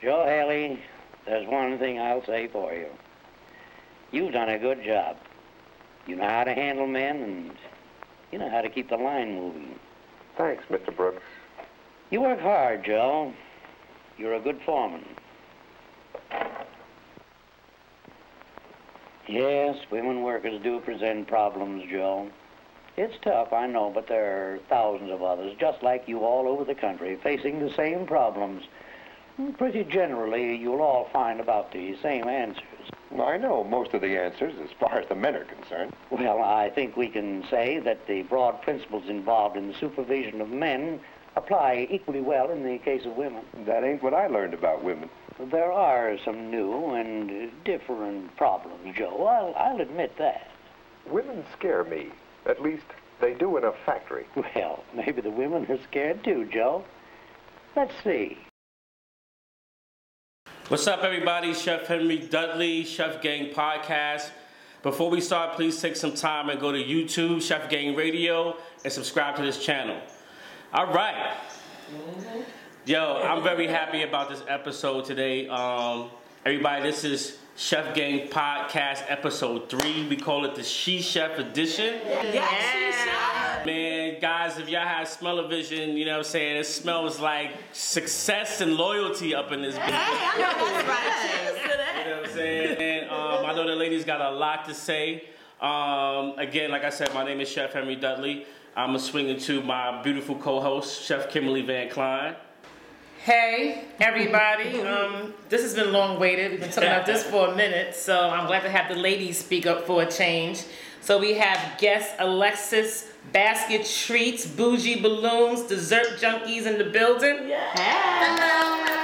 Joe Haley, there's one thing I'll say for you. You've done a good job. You know how to handle men, and you know how to keep the line moving. Thanks, Mr. Brooks. You work hard, Joe. You're a good foreman. Yes, women workers do present problems, Joe. It's tough, I know, but there are thousands of others just like you all over the country facing the same problems. Pretty generally, you'll all find about the same answers. Well, I know most of the answers as far as the men are concerned. Well, I think we can say that the broad principles involved in the supervision of men apply equally well in the case of women. That ain't what I learned about women. There are some new and different problems, Joe. I'll admit that. Women scare me. At least, they do in a factory. Well, maybe the women are scared too, Joe. Let's see. What's up, everybody? Chef Henry Dudley, Chef Gang Podcast. Before we start, please take some time and go to YouTube, Chef Gang Radio, and subscribe to this channel. All right. Yo, I'm very happy about this episode today. Everybody, this is Chef Gang Podcast episode 3. We call it the She Chef edition. Yeah. Man, guys, if y'all had smell-o-vision, you know what I'm saying, it smells like success and loyalty up in this bitch. Hey, I know that's right. Cheers to that. You know what I'm saying? And I know the ladies got a lot to say. Again, like I said, my name is Chef Henry Dudley. I'm going to swing into my beautiful co-host, Chef Kimberly Van Klein. Hey, everybody. This has been long waited. We've been talking about this for a minute, so I'm glad to have the ladies speak up for a change. So we have guest Alexis, Basket Treats, Bougie Balloons, Dessert Junkies in the building. Yeah.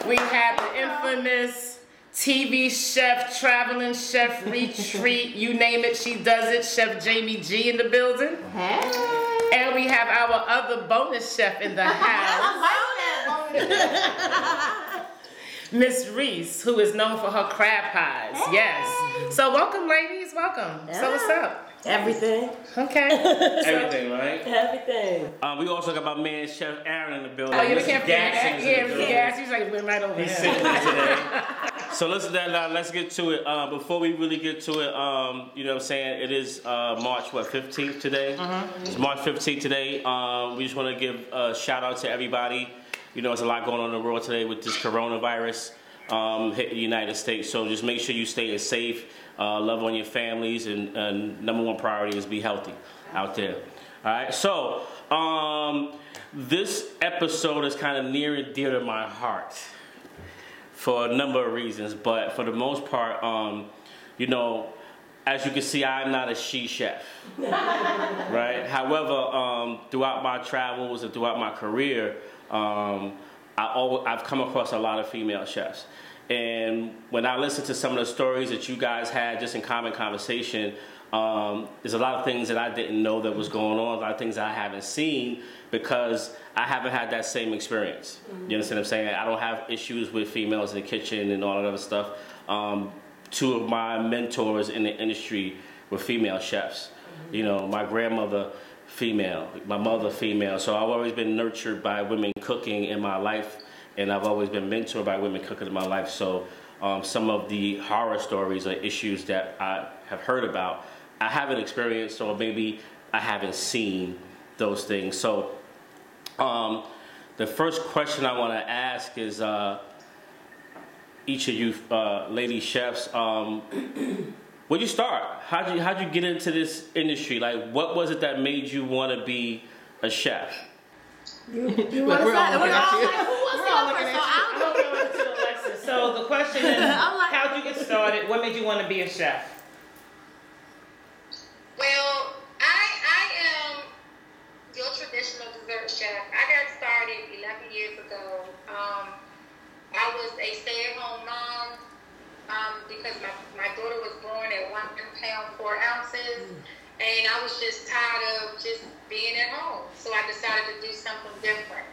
We have the infamous TV chef, traveling chef, retreat, you name it, she does it, Chef Jamie G in the building. Hey. And we have our other bonus chef in the house. Miss Reese, who is known for her crab pies. Hey. Yes. So welcome, ladies. Welcome. Yeah. So what's up? Everything. Okay. Everything, right? Everything. We also got my man, Chef Aaron, in the building. Oh, yeah, we Mr. can't forget Gadsing's that. in the building. Yeah, he's like, went right over He's here. sitting there today. So let's get to it. Before we really get to it, you know what I'm saying? It is March 15th today. It's March 15th today. We just want to give a shout out to everybody. You know, there's a lot going on in the world today with this coronavirus hitting the United States. So just make sure you stay safe, love on your families, and number one priority is be healthy out there. All right. So this episode is kind of near and dear to my heart for a number of reasons, but for the most part, you know, as you can see, I'm not a she chef, right? However, throughout my travels and throughout my career, I've come across a lot of female chefs. And when I listen to some of the stories that you guys had just in common conversation, there's a lot of things that I didn't know that was going on, a lot of things I haven't seen because I haven't had that same experience. You understand what I'm saying? I don't have issues with females in the kitchen and all that other stuff. Two of my mentors in the industry were female chefs. You know, my grandmother, female, my mother, female. So I've always been nurtured by women cooking in my life, and I've always been mentored by women cooking in my life. So some of the horror stories or issues that I have heard about, I haven't experienced, or maybe I haven't seen those things. So the first question I want to ask is, each of you lady chefs, where'd you start? How'd you get into this industry? Like, what was it that made you want to be a chef? You want to start? Who wants to go first? So the question is, how'd you get started? What made you want to be a chef? Well, I am your traditional dessert chef. I got started 11 years ago. I was a stay-at-home mom because my daughter was born at 1 pound 4 ounces, and I was just tired of just being at home. So I decided to do something different,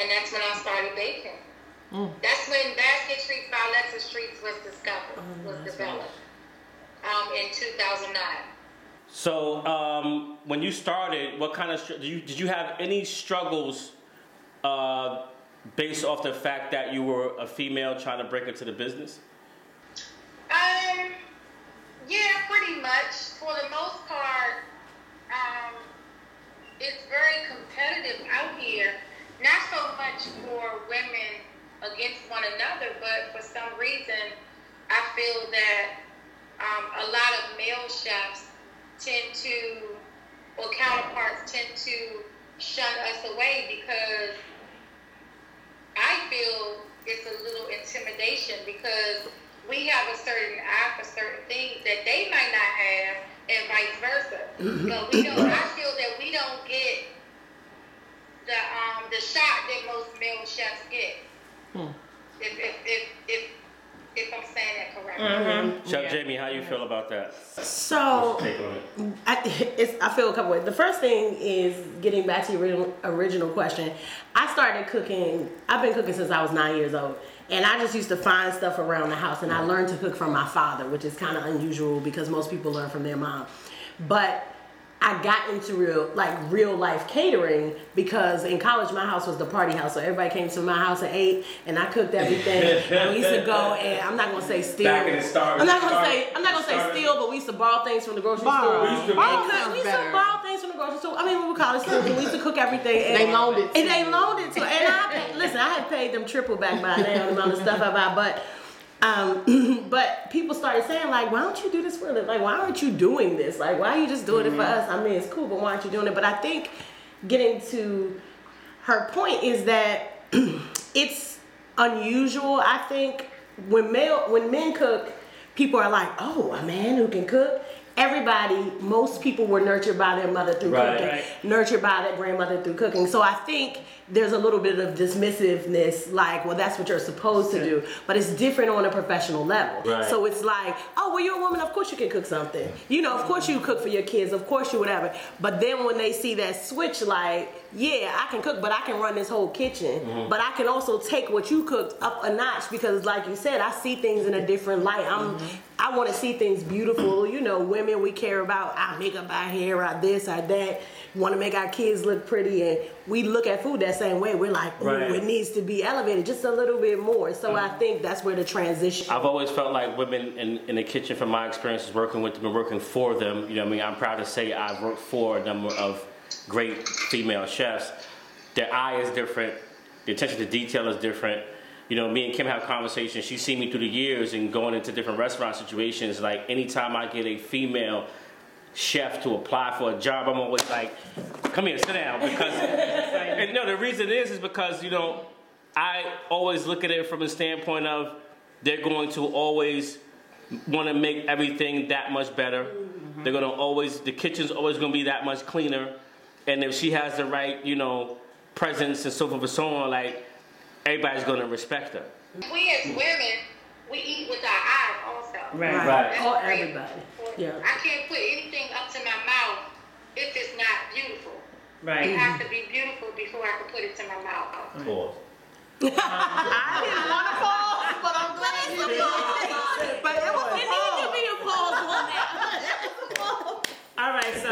and that's when I started baking. That's when Basket Treats by Alexis Treats was developed in 2009. So when you started, what kind of did you have any struggles based off the fact that you were a female trying to break into the business? Yeah, pretty much. For the most part, it's very competitive out here. Not so much for women against one another, but for some reason, I feel that a lot of male chefs tend to, or counterparts tend to shun us away because I feel it's a little intimidation because we have a certain eye for certain things that they might not have, and vice versa. But we don't. I feel that we don't get the shot that most male chefs get. If I'm saying that correctly. Chef Jamie, how you feel about that? So, What's your take on it? I feel a couple ways. The first thing is getting back to your original question. I started cooking. I've been cooking since I was 9 years old. And I just used to find stuff around the house, and I learned to cook from my father, which is kind of unusual because most people learn from their mom. But I got into real life catering because in college my house was the party house, so everybody came to my house and ate, and I cooked everything. And we used to go, and I'm not gonna say steal. Back in the start. I'm not gonna say steal, but we used to borrow things from the grocery store. We used to borrow things from the grocery store. I mean, we were college students, and we used to cook everything. And They loaned it. And they loaned it to. And I had paid them triple back by now the amount of stuff I buy, but. But people started saying, like, why don't you do this for a living? Like, why aren't you doing this? Like, why are you just doing it for us? I mean, it's cool, but why aren't you doing it? But I think getting to her point is that it's unusual. I think when men cook, people are like, oh, a man who can cook. Most people were nurtured by their mother through cooking, nurtured by their grandmother through cooking. So I think there's a little bit of dismissiveness, like, well, that's what you're supposed to do. But it's different on a professional level. Right. So it's like, oh, well, you're a woman, of course you can cook something. You know, of course you cook for your kids, of course you whatever. But then when they see that switch, like, yeah, I can cook, but I can run this whole kitchen. But I can also take what you cooked up a notch because, like you said, I see things in a different light. I want to see things beautiful. You know, women, we care about our makeup, our hair, our this, our that. We want to make our kids look pretty, and we look at food that same way. We're like, ooh, it needs to be elevated just a little bit more. So I think that's where the transition. I've always felt like women in the kitchen, from my experiences working with them and working for them, you know what I mean? I'm proud to say I've worked for a number of great female chefs. Their eye is different. The attention to detail is different. You know, me and Kim have conversations. She's seen me through the years and going into different restaurant situations. Like, anytime I get a female chef to apply for a job, I'm always like, come here, sit down. Because, and no, the reason is because, you know, I always look at it from a standpoint of they're going to always want to make everything that much better. They're going to always, the kitchen's always going to be that much cleaner. And if she has the right, you know, presence and so forth and so on, like, everybody's going to respect her. We as women, we eat with our eyes also. Right. Oh, everybody. Yeah. I can't put anything up to my mouth if it's not beautiful. Right. It has to be beautiful before I can put it to my mouth. Pause. I didn't want to pause, but I'm glad you did. But it was need to be a pause on that. All right, so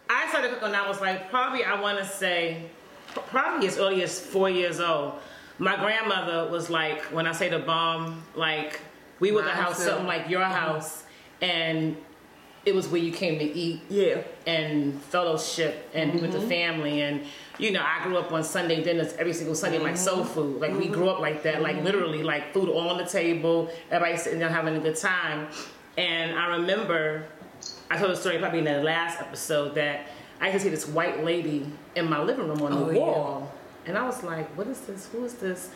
I started cooking when I was like, probably as early as 4 years old. My grandmother was like, when I say the bomb, like, we were the house, something like your house, and it was where you came to eat, and fellowship, and be with the family, and you know, I grew up on Sunday dinners every single Sunday, like soul food, like we grew up like that, like literally, like food all on the table, everybody sitting there having a good time, and I remember, I told a story probably in the last episode that I could see this white lady in my living room on the wall, and I was like, what is this? Who is this?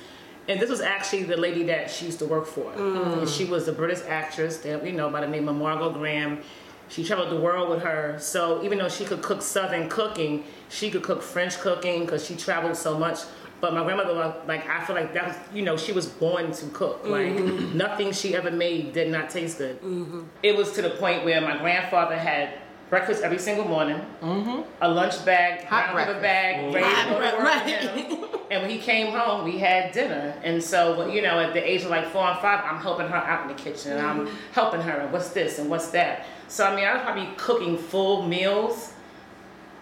And this was actually the lady that she used to work for. And she was a British actress, that we know by the name of Margot Graham. She traveled the world with her. So even though she could cook Southern cooking, she could cook French cooking because she traveled so much. But my grandmother, like, I feel like that was, you know, she was born to cook. Like, nothing she ever made did not taste good. It was to the point where my grandfather had breakfast every single morning, a lunch bag, brown paper bag, ready to go to work. And when he came home, we had dinner. And so, you know, at the age of like 4 and 5, I'm helping her out in the kitchen. And I'm helping her, and what's this and what's that. So, I mean, I was probably cooking full meals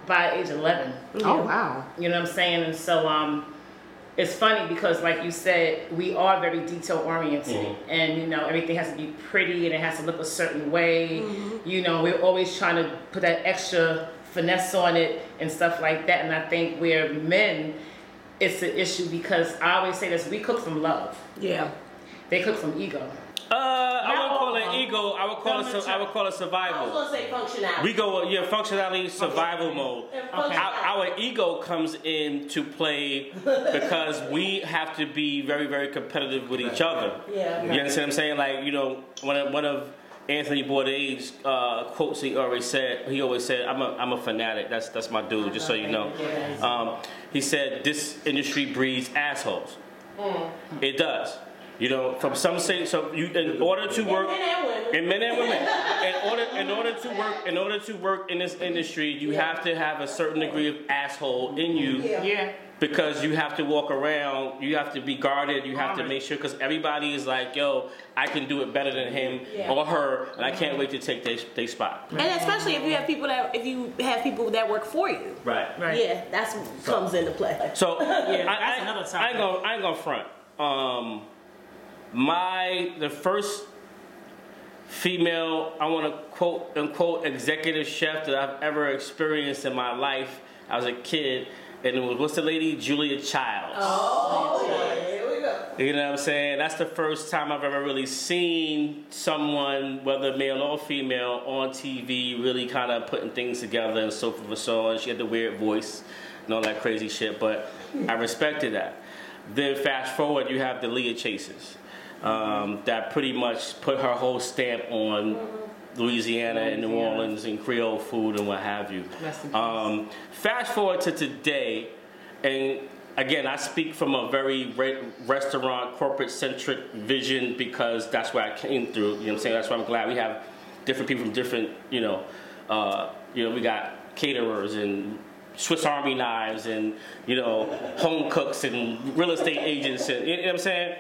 by age 11. Oh, wow. You know what I'm saying? And so it's funny because, like you said, we are very detail oriented, and you know everything has to be pretty and it has to look a certain way. You know, we're always trying to put that extra finesse on it and stuff like that. And I think where men, it's an issue because I always say this: we cook from love. Yeah. They cook from ego. I wouldn't call it ego. I would call it survival. I was gonna say functionality. We go functionality, survival mode. Okay. Our ego comes into play because we have to be very, very competitive with each other. Yeah. You understand what I'm saying? Like, you know, one of Anthony Bourdain's quotes he always said, I'm a fanatic. That's my dude, just so you know. He said, this industry breeds assholes. It does. You know, from some say so. You in order to work, and men and women, in order to work in this industry, you have to have a certain degree of asshole in you. Yeah. Because you have to walk around, you have to be guarded, you have to make sure. Because everybody is like, yo, I can do it better than him or her, and I can't wait to take their spot. And especially if you have people that work for you. Right. Yeah, that's what comes into play. So that's another topic. I ain't gonna front. The first female, I want to quote unquote executive chef that I've ever experienced in my life. I was a kid, and it was, what's the lady? Julia Childs. Oh, here we go. You know what I'm saying? That's the first time I've ever really seen someone, whether male or female, on TV really kind of putting things together and so forth and so on. She had the weird voice and all that crazy shit, but I respected that. Then fast forward, you have the Leah Chases. That pretty much put her whole stamp on Louisiana and New Orleans and Creole food and what have you. Fast forward to today, and again, I speak from a very restaurant, corporate-centric vision because that's where I came through. You know what I'm saying? That's why I'm glad we have different people from different, we got caterers and Swiss Army knives and, home cooks and real estate agents and, you know what I'm saying?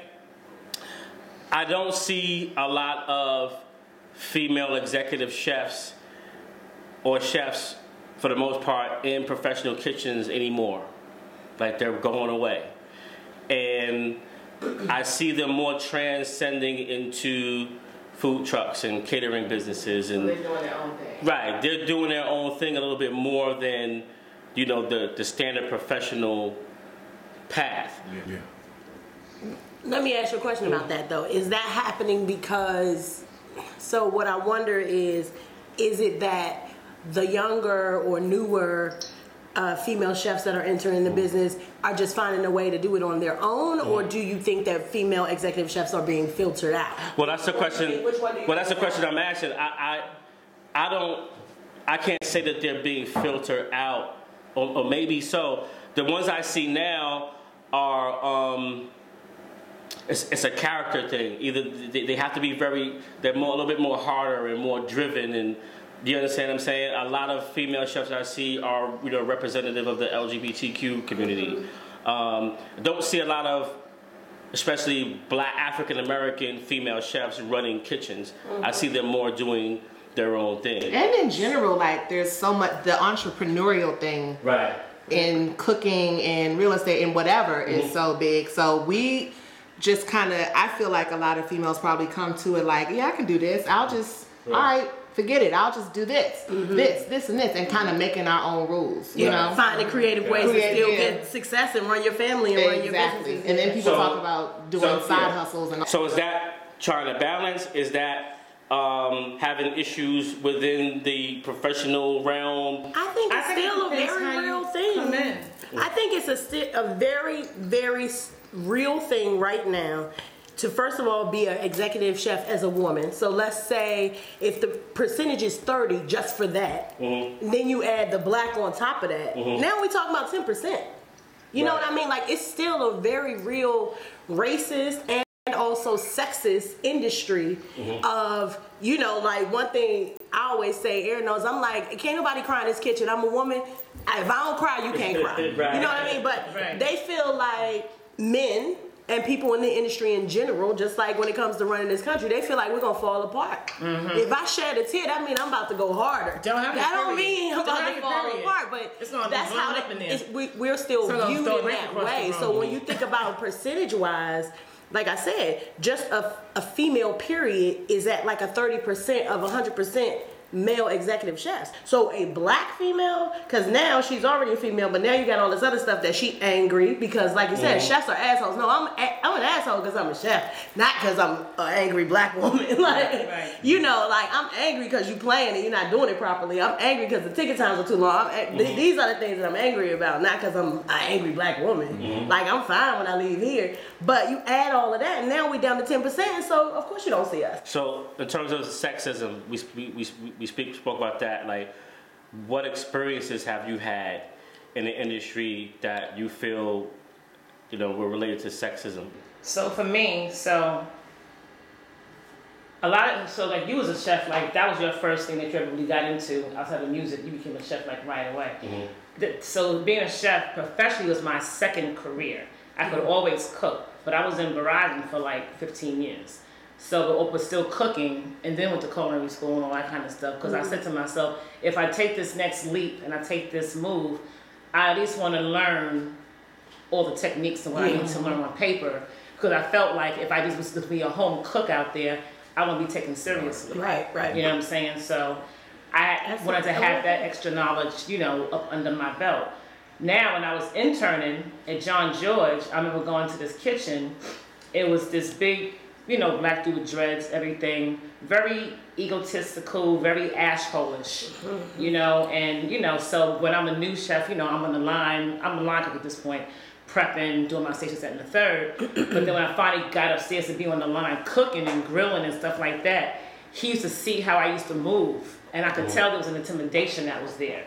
I don't see a lot of female executive chefs or chefs, for the most part, in professional kitchens anymore. Like, they're going away. And I see them more transcending into food trucks and catering businesses. And they're doing their own thing. Right. They're doing their own thing a little bit more than, the standard professional path. Yeah. Let me ask you a question about that, though. Is that happening because, so what I wonder is it that the younger or newer female chefs that are entering the business are just finding a way to do it on their own, or do you think that female executive chefs are being filtered out? Well, that's the question. Which one do you Well, that's the think? question I'm asking. I can't say that they're being filtered out, or maybe so. The ones I see now are it's a character thing. Either they have to be they're a little bit more harder and more driven. And do you understand what I'm saying? A lot of female chefs I see are representative of the LGBTQ community. Don't see a lot of, especially Black African American female chefs running kitchens. I see them more doing their own thing. And in general, like, there's so much, the entrepreneurial thing Right. in cooking and real estate and whatever is so big. So we just kind of, I feel like a lot of females probably come to it like, yeah, I can do this. I'll just, all right, forget it. I'll just do this, this, and this, and kind of making our own rules, you know? Finding creative ways to still get success and run your family and run your businesses. And then people So- talk about doing side hustles and all. So is that trying to balance? Is that having issues within the professional realm? I think it's still a very real thing. I think it's a very, very real thing right now to, first of all, be an executive chef as a woman. So let's say if the percentage is 30 just for that, then you add the Black on top of that. Now we talking about 10%. You know what I mean? Like, it's still a very real racist and also sexist industry of, like, one thing I always say, Aaron knows, I'm like, can't nobody cry in this kitchen. I'm a woman. If I don't cry, you can't cry. Right. You know what I mean? But they feel like men and people in the industry in general, just like when it comes to running this country, they feel like we're gonna fall apart. If I shed a tear, that means I'm about to go harder. That don't mean I'm about to fall apart, but that's how we're still viewed in that way. So when you think about percentage-wise, like I said, just a female period is at like a 30% of 100% male executive chefs. So a black female, because now she's already a female, but now you got all this other stuff that she angry because, like you said, chefs are assholes. No, I'm an asshole because I'm a chef, not because I'm an angry black woman. Like, you know, like I'm angry because you playing and you're not doing it properly. I'm angry because the ticket times are too long. These are the things that I'm angry about, not because I'm an angry black woman. Like, I'm fine when I leave here, but you add all of that, and now we down to 10%. So of course you don't see us. So in terms of sexism, we spoke about that. Like, what experiences have you had in the industry that you feel, you know, were related to sexism? So for me, like you was a chef, like that was your first thing that you ever really got into outside of music. You became a chef like right away. So being a chef professionally was my second career. I could always cook, but I was in Verizon for like 15 years. So, but still cooking, and then went to culinary school and all that kind of stuff. Because I said to myself, if I take this next leap and I take this move, I at least want to learn all the techniques and what I need to learn on paper. Because I felt like if I just was to be a home cook out there, I wouldn't be taken seriously. Right. You know what I'm saying? So I wanted to have that extra knowledge, you know, up under my belt. Now, when I was interning at John George, I remember going to this kitchen. It was this big, you know, black dude with dreads, everything, very egotistical, very asshole-ish, you know, and, you know, so when I'm a new chef, you know, I'm a line cook at this point, prepping, doing my station set in the third, but then when I finally got upstairs to be on the line cooking and grilling and stuff like that, he used to see how I used to move, and I could tell there was an intimidation that was there,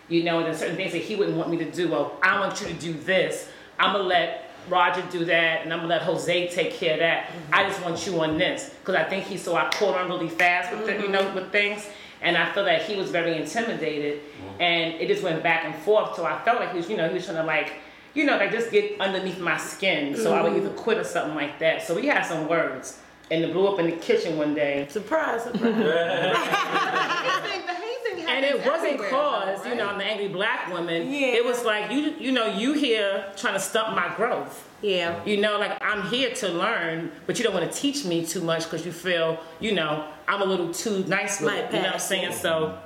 you know, and then certain things that he wouldn't want me to do. Well, I want you to do this, I'm gonna let Roger do that, and I'm gonna let Jose take care of that. I just want you on this, because I think he saw I caught on really fast with you know, with things, and I feel that he was very intimidated, and it just went back and forth. So I felt like he was, you know, he was trying to like, you know, like just get underneath my skin, so I would either quit or something like that. So we had some words, and it blew up in the kitchen one day. Surprise! And it wasn't cause, you know, I'm the angry black woman. It was like, you know, you here trying to stump my growth. You know, like I'm here to learn, but you don't want to teach me too much because you feel, you know, I'm a little too nice with it. You know what I'm saying? So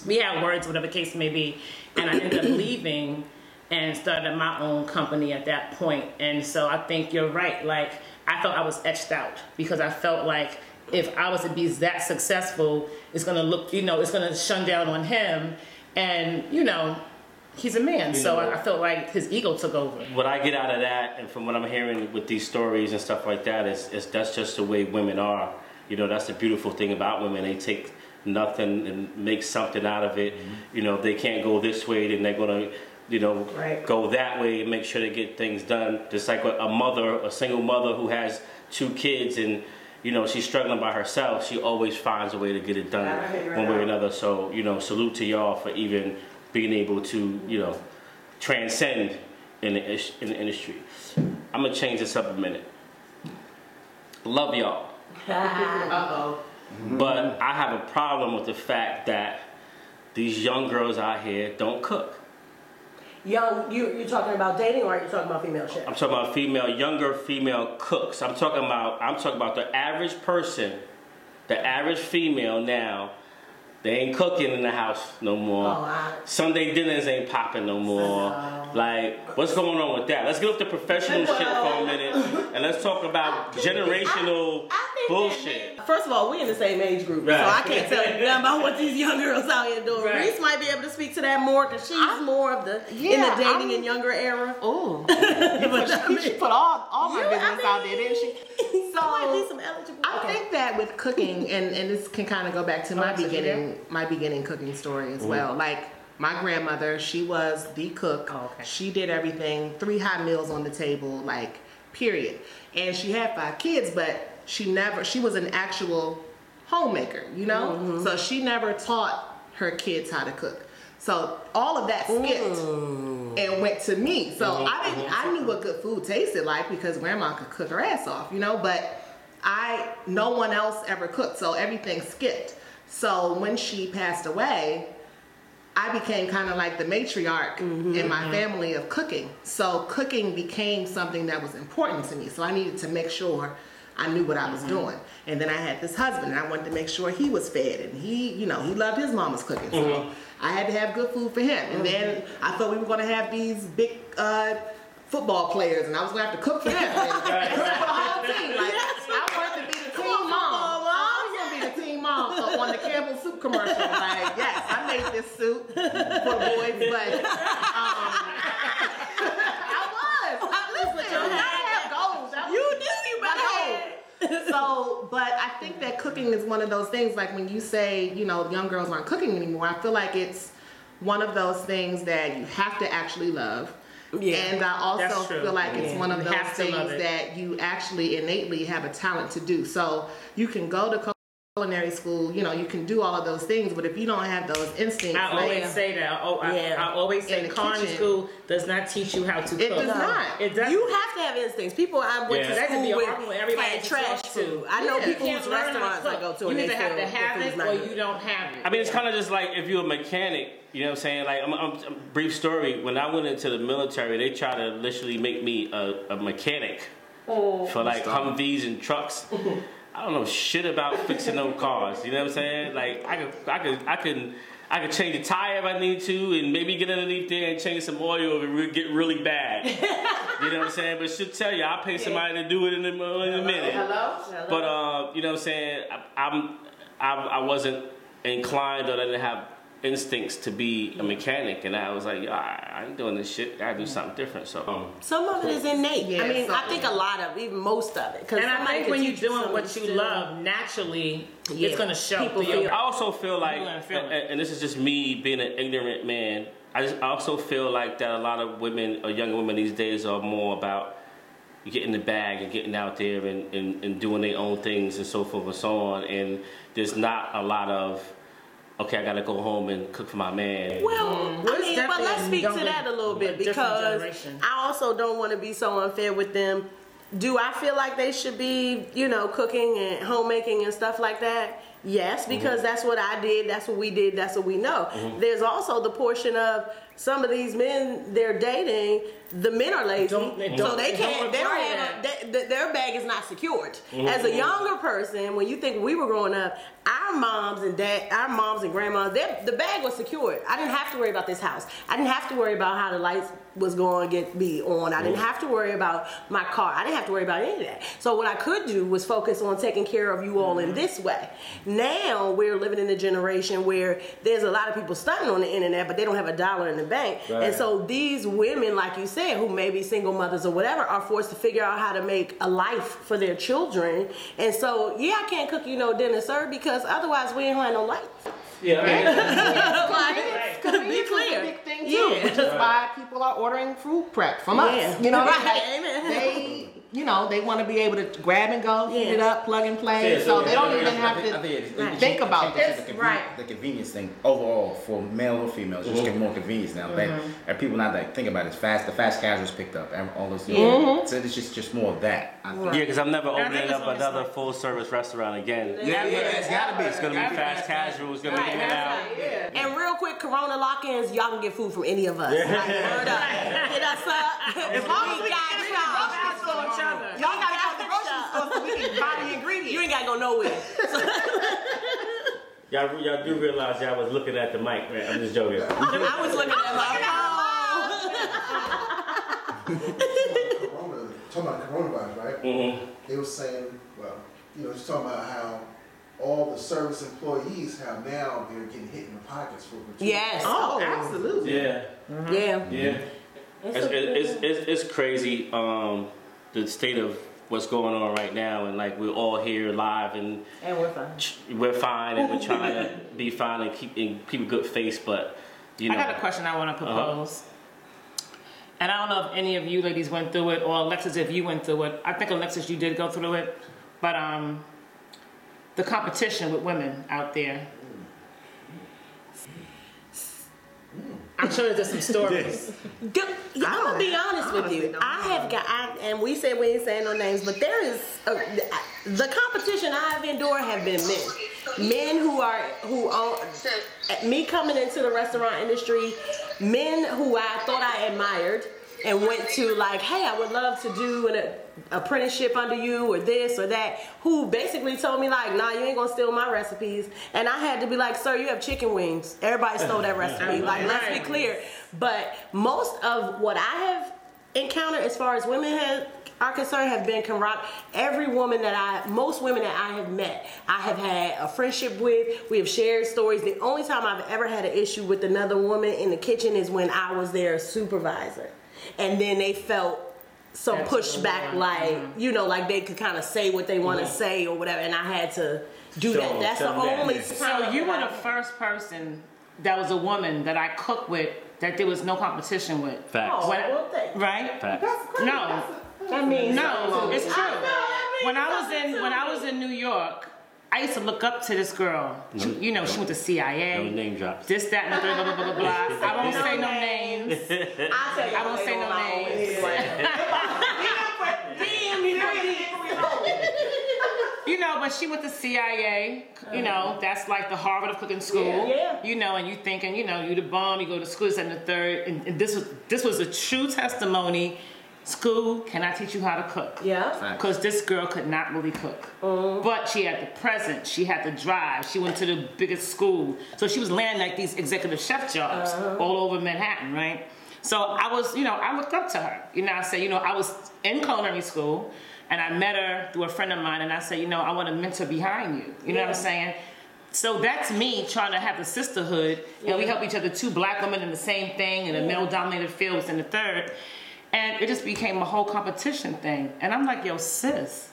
we had words, whatever the case may be, and I ended up leaving and started my own company at that point. And so I think you're right. Like, I felt I was etched out because I felt like if I was to be that successful, it's gonna look, you know, it's gonna shun down on him, and you know, he's a man, so I felt like his ego took over. What I get out of that, and from what I'm hearing with these stories and stuff like that, is that's just the way women are. You know, that's the beautiful thing about women. They take nothing and make something out of it. You know, if they can't go this way, then they're gonna, you know, go that way and make sure they get things done. Just like a mother, a single mother who has 2 kids and, you know, she's struggling by herself, she always finds a way to get it done one way or another. So, you know, salute to y'all for even being able to, you know, transcend in the industry. I'm going to change this up a minute. Love y'all. But I have a problem with the fact that these young girls out here don't cook. Young, you're talking about dating, or are you talking about female chefs? I'm talking about younger female cooks. I'm talking about the average person, the average female now. They ain't cooking in the house no more. Sunday dinners ain't popping no more. Like, what's going on with that? Let's get off the professional shit for a minute, and let's talk about generational bullshit. First of all, we in the same age group, so I can't tell you nothing about what these young girls out here doing. Reese might be able to speak to that more, because she's more of the in the dating and younger era. Oh, she put all my business out there, didn't she? So might be some eligible. I think that with cooking, and this can kind of go back to my beginning cooking story as well. Like, my grandmother, she was the cook. She did everything, 3 hot meals on the table, like, period. And she had 5 kids, but she was an actual homemaker, you know? So she never taught her kids how to cook. So all of that skipped. and went to me. So I knew what good food tasted like because grandma could cook her ass off, you know, but no one else ever cooked, so everything skipped. So when she passed away, I became kind of like the matriarch in my family of cooking. So cooking became something that was important to me. So I needed to make sure I knew what I was doing. And then I had this husband, and I wanted to make sure he was fed, and he loved his mama's cooking. So I had to have good food for him. And then I thought we were going to have these big football players, and I was going to have to cook for them and cook for the whole team. Like, I wanted to be the team mom. I was going to be the team mom. So on the Campbell soup commercial, like, yes, I made this soup for the boys, but I was. Listen, I have goals. So, but I think that cooking is one of those things, like when you say, you know, young girls aren't cooking anymore, I feel like it's one of those things that you have to actually love. Yeah, and I also feel like it's one of those things that you actually innately have a talent to do. So you can go to culinary school, you know, you can do all of those things, but if you don't have those instincts, I always say that. I always say culinary school does not teach you how to cook. It does not. It doesn't. You have to have instincts. People I went to school with everybody trash too. I know people whose restaurants I go to, you and either they have to have it or you don't have it. I mean, it's kind of just like if you're a mechanic, you know what I'm saying? Like, brief story, when I went into the military, they tried to literally make me a mechanic for like Humvees and trucks. I don't know shit about fixing no cars. You know what I'm saying? Like I could change a tire if I need to, and maybe get underneath there and change some oil if it get really bad. You know what I'm saying? But she'll tell you, I'll pay somebody to do it in a minute. Hello? But you know what I'm saying? I wasn't inclined, or I didn't have instincts to be a mechanic, and I was like, yo, I ain't doing this shit. I gotta do something different. So some of it is innate. Yeah, I mean, I think a lot of, even most of it. And I think when you're doing what you love, naturally, it's gonna show. I also feel like, and this is just me being an ignorant man, I also feel like that a lot of women, or young women these days, are more about getting the bag and getting out there and doing their own things and so forth and so on. And there's not a lot of, okay, I gotta go home and cook for my man. Well, I mean, but let's speak to that a little bit, because I also don't want to be so unfair with them. Do I feel like they should be, you know, cooking and homemaking and stuff like that? Yes, because that's what I did, that's what we did, that's what we know. There's also the portion of some of these men they're dating, the men are lazy, so they can't. They don't have their bag is not secured. As a younger person, when you think we were growing up, our moms and grandmas, the bag was secured. I didn't have to worry about this house. I didn't have to worry about how the lights was going to be on. I didn't have to worry about my car. I didn't have to worry about any of that. So what I could do was focus on taking care of you all in this way. Now we're living in a generation where there's a lot of people stunting on the internet, but they don't have a dollar in the bank. Right. And so these women, like you said, who may be single mothers or whatever, are forced to figure out how to make a life for their children. And so, yeah, I can't cook you no dinner, sir, because otherwise we ain't have no life. Yeah, Convenience is a big thing too, which is why people are ordering food prep from us. You know, they they want to be able to grab and go, heat it up, plug and play, so they don't even have to think about this. The convenience thing overall for male or female is just getting more convenience now. And people now that think about it, the fast casuals picked up and all this. So it's just more of that. Yeah, because I'm never opening up another full service restaurant again. Yeah, it's gotta be. It's gonna be fast casual. It's gonna be in and out. And real quick, Corona lock-ins, y'all can get food from any of us. Like, word up. Hit us up. As long as we got y'all gotta go to the grocery store so we can buy the ingredients. You ain't gotta go nowhere. Y'all do realize y'all was looking at the mic, right? I'm just joking. I was looking at my phone. Talking about coronavirus, right? They were saying, just talking about how all the service employees have now, they're getting hit in the pockets for gratuity. Yes. Oh, absolutely. Yeah. Yeah. It's crazy. The state of what's going on right now, and like we're all here live, and we're fine. We're fine, and we're trying to be fine and keep a good face. But I got a question I want to propose. And I don't know if any of you ladies went through it, or Alexis, if you went through it. I think Alexis, you did go through it, but the competition with women out there. I'm sure there's some stories. I'm gonna be honest with you. And we said we ain't saying no names, but there is the competition I've endured have been men who own me coming into the restaurant industry, men who I thought I admired and went to like, hey, I would love to do an apprenticeship under you or this or that, who basically told me like, nah, you ain't gonna steal my recipes. And I had to be like, sir, you have chicken wings. Everybody stole that recipe. Like, let's be clear. But most of what I have encountered as far as women are concerned have been camaraderie. Most women that I have met, I have had a friendship with. We have shared stories. The only time I've ever had an issue with another woman in the kitchen is when I was their supervisor. And then they felt some pushback, like, you know, like they could kind of say what they want to say or whatever, and I had to do that. That's the only time. So you were the first person that was a woman that I cooked with that there was no competition with. Facts. Oh, well, right? Facts. No. I mean, No, it's true. When I was in New York, I used to look up to this girl. She went to CIA. No name drops. This, that, and the third, blah, blah, blah, blah. I won't say no names. I won't say no names. You know, but she went to CIA. You know, that's like the Harvard of cooking school. Yeah. You know, and you thinking, you know, you the bomb. You go to school, this, and the third. And this was a true testimony. School cannot teach you how to cook. Yeah. Because this girl could not really cook. But she had the presence. She had the drive. She went to the biggest school. So she was landing like these executive chef jobs all over Manhattan, right? So I was, I looked up to her. I said, I was in culinary school and I met her through a friend of mine and I said, I want to mentor behind you. You know what I'm saying? So that's me trying to have the sisterhood. And we help each other, two black women in the same thing in a male-dominated field in the third. And it just became a whole competition thing. And I'm like, yo, sis,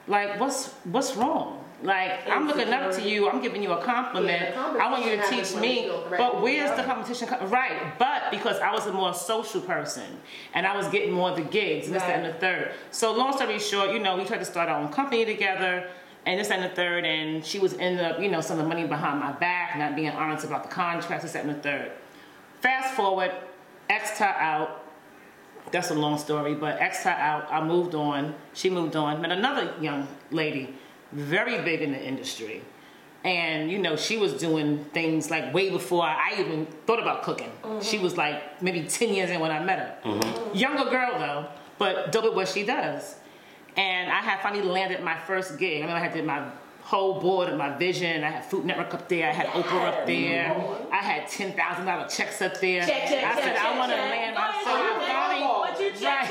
like, what's wrong? Like, I'm looking up to you. I'm giving you a compliment. I want you to teach me. But where's the competition? Right. But because I was a more social person. And I was getting more of the gigs. And this, that, and the third. So long story short, we tried to start our own company together. And this, that, and the third. And she was ended up, some of the money behind my back. Not being honest about the contracts. This, that, and the third. Fast forward. X'd her out. That's a long story, but X'd her out. I moved on. She moved on. Met another young lady, very big in the industry. And, she was doing things like way before I even thought about cooking. She was like maybe 10 years in when I met her. Younger girl though, but dope at what she does. And I had finally landed my first gig. I had did my whole board of my vision. I had Food Network up there. I had Oprah up there. I had $10,000 checks up there. I said, I want to land check.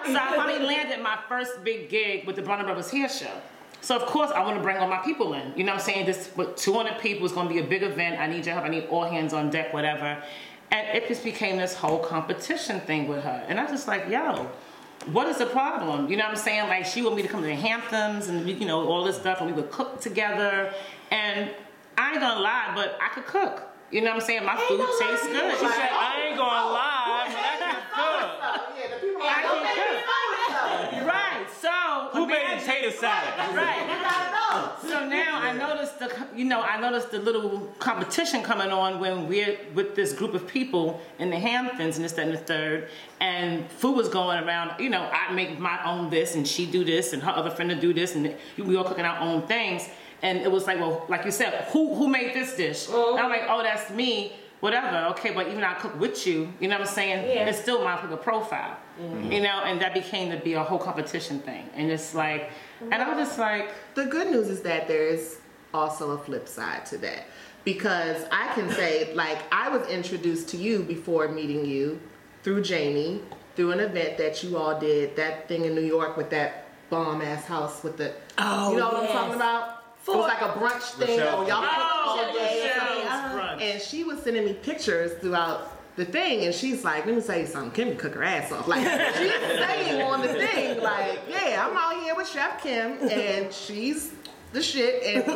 So I finally landed my first big gig with the Bronner Brothers Hair Show. So of course I want to bring all my people in. You know what I'm saying? This with 200 people is going to be a big event. I need your help. I need all hands on deck, whatever. And it just became this whole competition thing with her. And I just like, yo, what is the problem? You know what I'm saying? Like, she wanted me to come to the Hamptons and, all this stuff, and we would cook together. And I ain't gonna lie, but I could cook. You know what I'm saying? My food tastes good. She said, I ain't gonna lie, but I can cook. I can cook. Right, so who made the tater salad? Right. So now I noticed the little competition coming on when we're with this group of people in the Hamptons and this, that, and the third, and food was going around. I make my own this, and she do this, and her other friend to do this, and we all cooking our own things. And it was like, well, like you said, who made this dish? And I'm like, oh, that's me. Whatever, okay, but even I cook with you, you know what I'm saying? Yeah. It's still my profile, and that became to be a whole competition thing. And it's like, and I'm just like. The good news is that there is also a flip side to that. Because I can say, like, I was introduced to you before meeting you through Jamie, through an event that you all did, that thing in New York with that bomb-ass house with the, what I'm talking about? It was like a brunch thing. And she was sending me pictures throughout the thing, and she's like, let me tell you something, Kim can cook her ass off. Like, she's saying on the thing, like, yeah, I'm out here with Chef Kim, and she's the shit, and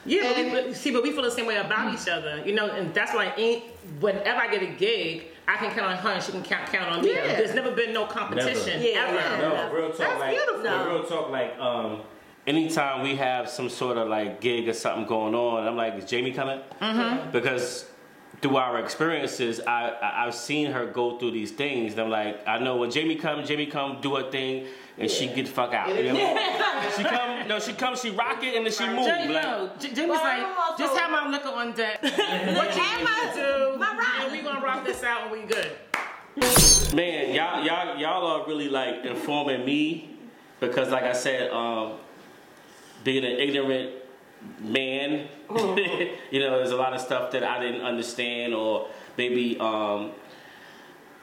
Yeah, but we feel the same way about each other, and that's why whenever I get a gig, I can count on her and she can count on me. Yeah. There's never been no competition ever. No, real talk. That's beautiful. Real talk, anytime we have some sort of like gig or something going on, I'm like, is Jamie coming? Because through our experiences, I've seen her go through these things. And I'm like, I know when Jamie come do her thing, and she get the fuck out. You know? she comes, she rock it, and then she move. Jamie's like, just have my liquor on deck. What you need to do, and we gonna rock this out, and we good. Man, y'all are really like informing me, because like I said, being an ignorant man, you know, there's a lot of stuff that I didn't understand, or maybe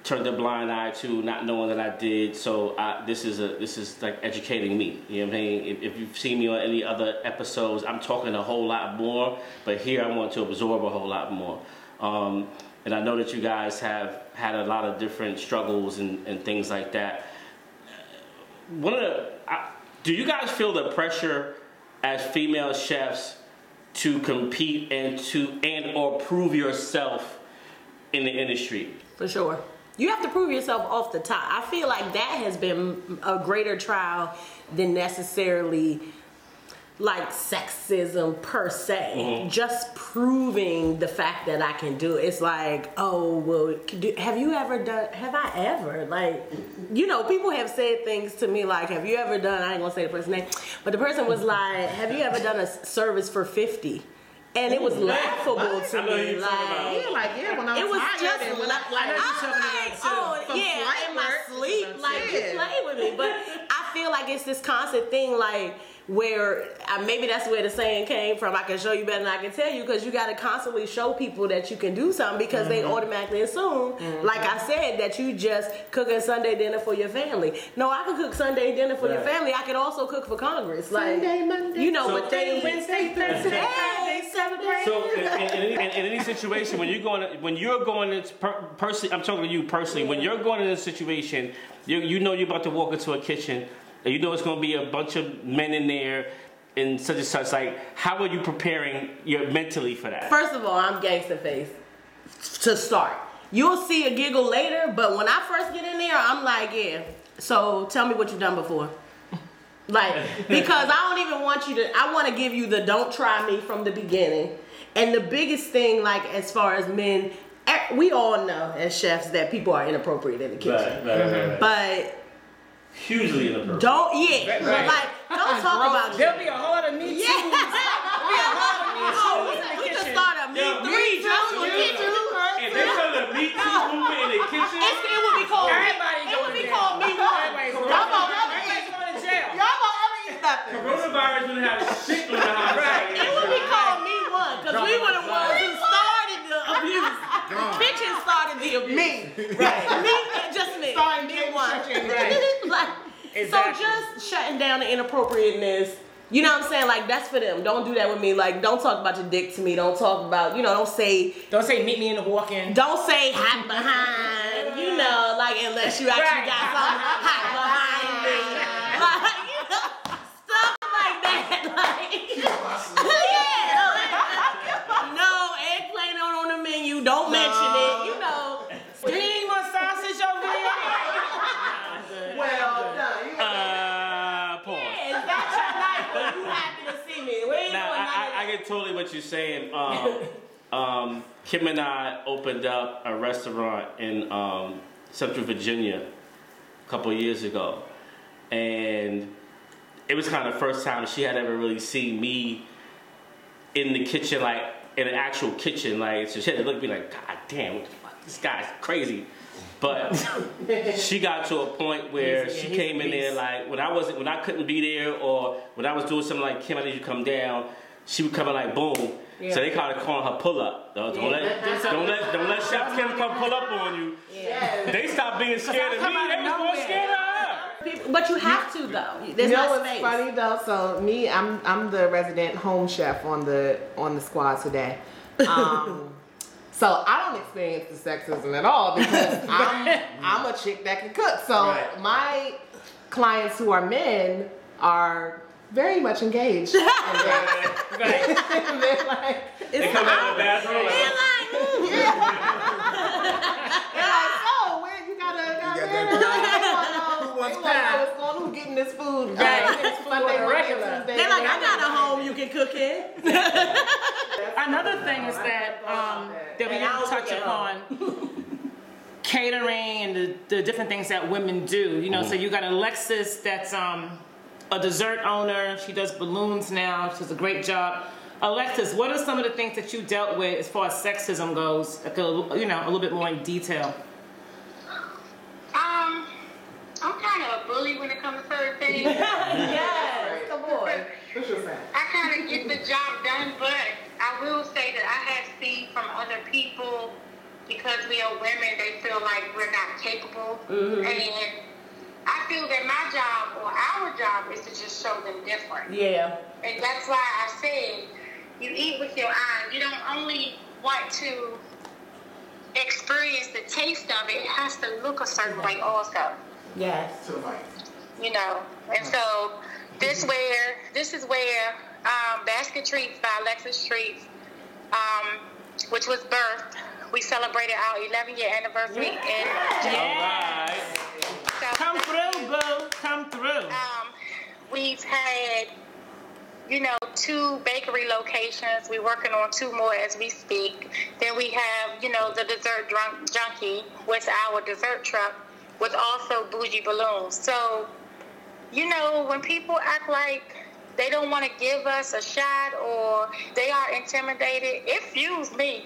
turned a blind eye to, not knowing that I did. So this is like educating me. You know what I'm saying? If you've seen me on any other episodes, I'm talking a whole lot more, but here I want to absorb a whole lot more. And I know that you guys have had a lot of different struggles and things like that. Do you guys feel the pressure as female chefs to compete and or prove yourself in the industry? For sure. You have to prove yourself off the top. I feel like that has been a greater trial than necessarily like sexism per se. Mm-hmm. Just proving the fact that I can do it. It's like, oh, well, have I ever, like, you know, people have said things to me like, have you ever done, I ain't gonna say the person's name, but the person was like, have you ever done a service for 50? And it was laughable to me. When I was tired and when in my sleep, like, you play with me. But I feel like it's this constant thing, like, where maybe that's where the saying came from. I can show you better than I can tell you, because you got to constantly show people that you can do something, because they automatically assume, like I said, that you just cooking Sunday dinner for your family. No, I can cook Sunday dinner for your family. I can also cook for Congress. Like, Sunday, Monday, you know, but Wednesday, Thursday, Saturday. So in any situation, when you're going into personally, I'm talking to you personally. When you're going into a situation, you know you're about to walk into a kitchen. And you know it's going to be a bunch of men in there and such and such. Like, how are you preparing mentally for that? First of all, I'm gangsta face to start. You'll see a giggle later, but when I first get in there, I'm like, yeah. So tell me what you've done before. Like, because I don't even want you to, I want to give you the don't try me from the beginning. And the biggest thing, like, as far as men, we all know as chefs that people are inappropriate in the kitchen. Right. But hugely inappropriate. Don't talk about there'll be a whole lot of me too. We can start a me too. If they start a me too movement in the kitchen, it would be called. Everybody it would be called me one. Everybody's going to jail. Y'all gonna ever eat nothing. Coronavirus would have shit on the house. Right. It would be called me one, because we were the ones who started the abuse. The kitchen started the abuse. Me. Right. Me, just me. Starting me one. Right. Like, exactly. So just shutting down the inappropriateness. You know what I'm saying? Like, that's for them. Don't do that with me. Like, don't talk about your dick to me. Don't talk about, don't say meet me in the walk-in. Don't say hot behind, like, unless you actually got something hot behind me. Like, stuff like that. Like, no, eggplant on the menu. Don't mention it. Do you need more sausage over there? Well done. Pause. Yeah, that's your life, but you happy to see me. We ain't Now, doing nothing. I get totally what you're saying. Kim and I opened up a restaurant in Central Virginia a couple of years ago. And it was kind of the first time she had ever really seen me in the kitchen, like in an actual kitchen. Like, so she had to look at me like, God damn, what the fuck? This guy's crazy. But she got to a point where she came in there like when I couldn't be there, or when I was doing something like, Kim, I need you to come down, she would come in like boom. Yeah. So they kind of calling her pull up. Don't let Chef Kim come pull up on you. Yeah. They stopped being scared of me. They was more scared of her. But you have to though. There's what's funny though? So me, I'm the resident home chef on the squad today. So I don't experience the sexism at all, because I'm a chick that can cook. So my clients who are men are very much engaged. And they're like, they come out of the bathroom. They're like, oh, where you gotta who's getting this food? Right. Sunday, regular. They're like, I got a home you can cook in. I another thing is that that we And I didn't don't touch get upon catering and the different things that women do. You know, so you got Alexis that's a dessert owner. She does balloons now. She does a great job. Alexis, what are some of the things that you dealt with as far as sexism goes? Like a little bit more in detail. I'm kind of a bully when it comes to certain things. Yes, come on. I kind of get the job done, but I will say that I have seen from other people, because we are women, they feel like we're not capable. And I feel that my job or our job is to just show them different. Yeah. And that's why I said, you eat with your eyes. You don't only want to experience the taste of it, it has to look a certain way also. Yes. To the mic. You know, and so this is where Basket Treats by Alexis Treats, which was birthed. We celebrated our 11-year anniversary in All right. Come through, boo. Come through. We've had, 2 bakery locations. We're working on 2 more as we speak. Then we have, the Dessert Junkie with our dessert truck, with also Bougie Balloons. So, when people act like they don't want to give us a shot or they are intimidated, it fuels me.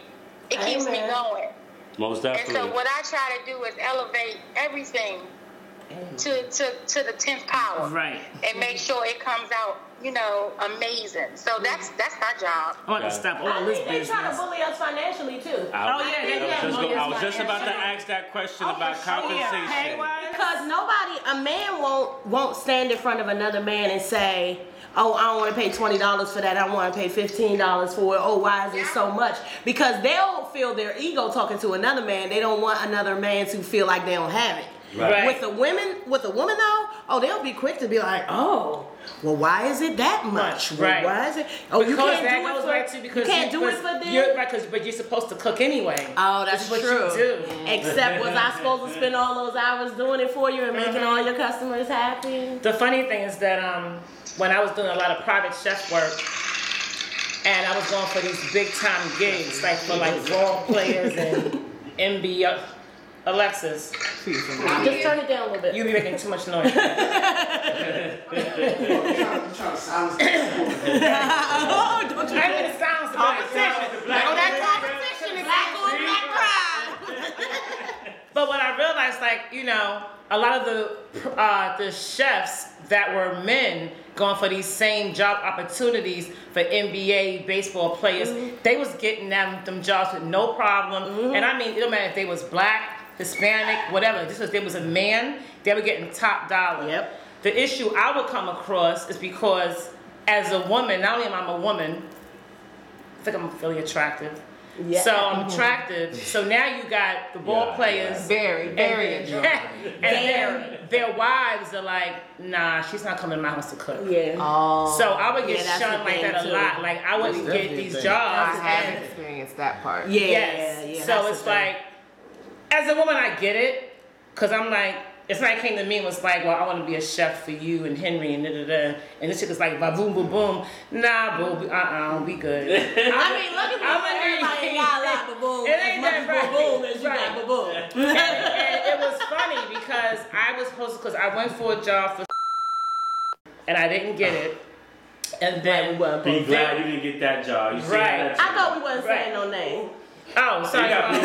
It keeps me going. Most And definitely. so what I try to do is elevate everything to the 10th power. Right. And make sure it comes out, amazing. So that's our job. I want to stop all this They try to business. bully us financially too. I was just about to ask that question about compensation. Because a man won't stand in front of another man and say, oh, I don't want to pay $20 for that. I want to pay $15 for it. Oh, why is it so much? Because they'll feel their ego talking to another man. They don't want another man to feel like they don't have it. Right. With a woman though, they'll be quick to be like, oh, well, why is it that much? Right. Well, why is it? Oh, you Because can't that do it goes for. back to because you can't do it for them. You're right, but you're supposed to cook anyway. Oh, that's This is true. what you do. Except was I supposed to spend all those hours doing it for you and making all your customers happy? The funny thing is that when I was doing a lot of private chef work, and I was going for these big time gigs, like for role players and NBA. Alexis, Just turn it down a little bit. you be making too much noise. I'm trying to silence the Oh, don't you I mean, it sounds competition. That competition is black on black pride. But what I realized, a lot of the chefs that were men going for these same job opportunities for NBA baseball players, they was getting them jobs with no problem. And I mean, it don't matter if they was black, Hispanic, whatever. Just because they was a man, they were getting top dollar. Yep. The issue I would come across is because as a woman, not only am I a woman, I think I'm fairly attractive. Yeah. So I'm attractive. So now you got the ball players. Very And their wives are like, nah, she's not coming to my house to cook. Yeah. Oh. So I would get Yeah, that's shunned the like thing, that a too. lot. Like I wouldn't That's get definitely these a thing. jobs. I haven't experienced that part. Yeah. Yes. Yeah, So that's it's the thing. like, as a woman, I get it, cause I'm like, it's like came to me and was like, well, I want to be a chef for you and Henry and da-da-da. And this chick is like, ba boom, boom, boom. Nah, boo, we good. I mean, look at everybody ain't got a lot of boom. It ain't as much that boom right. as you Right. got boom. And it was funny because I was supposed to, because I went for a job for and I didn't get it. And then, Be glad you didn't get that job. You see Right. that I thought we wasn't Right. saying no name. oh, sorry. You gotta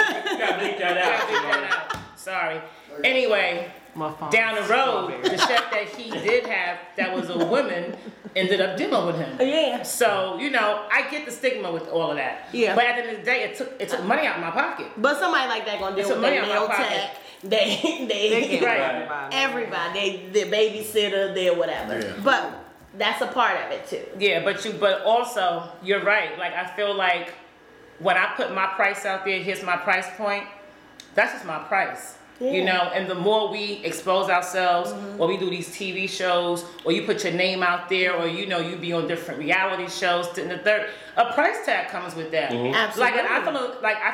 bleep that I did out. that out. Sorry. Anyway, My phone. down the road, the chef that he did have that was a woman ended up dealing with him. Yeah. So, I get the stigma with all of that. Yeah. But at the end of the day, it took money out of my pocket. But somebody like that gonna deal It's with a money their on my nail pocket. tech. They They get Right. everybody. They the babysitter, they whatever. Yeah. But that's a part of it too. Yeah, but also, you're right. Like, I feel like when I put my price out there, here's my price point, that's just my price. You know, and the more we expose ourselves, or we do these TV shows, or you put your name out there, or you know, you be on different reality shows, and the third, a price tag comes with that. Absolutely. Like, and I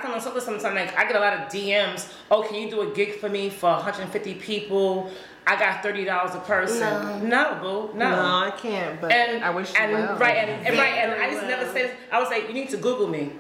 feel on sometimes, like, I get a lot of DMs. Oh, can you do a gig for me for 150 people? I got $30 a person. No, boo, no. No, I can't. But I wish you well. Right, and I used to never say this. I would say, you need to Google me.